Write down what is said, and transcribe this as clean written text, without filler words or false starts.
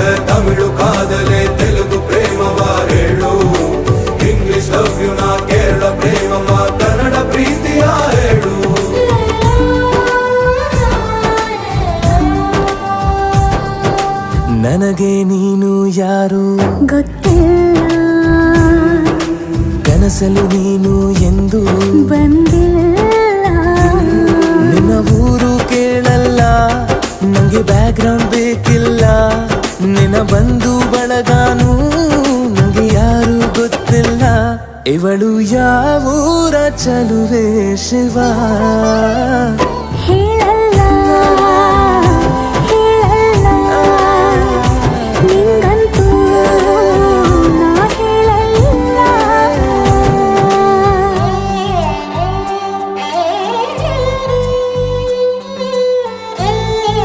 ಇದೆ ತಮಿಳು ಕಾದಲೆ ತೆಲುಗು ಪ್ರೇಮವ ಹೇಳು English love you ನಾ ಕೇರಳ ಪ್ರೇಮವ ಕನ್ನಡ ಪ್ರೀತಿಯ ಹೇಳು ನನಗೆ ನೀನು ಯಾರು ಗೊತ್ತಿಲ್ಲ ಕನಸಲು ನೀನು ಎಂದು ಬಂದಿಲ್ಲ ನಿನ್ನ ಊರು ಕೇಳಲ್ಲ ನಂಗೆ ಬ್ಯಾಕ್ಗ್ರೌಂಡ್ ಬೇಕಿಲ್ಲ ನಿನ್ನ ಬಂಧು ಬಳಗಾನು ನಂಗೆ ಯಾರು ಗೊತ್ತಿಲ್ಲ ಇವಳು ಯಾವೂರ ಚಲುವೆ ಶಿವ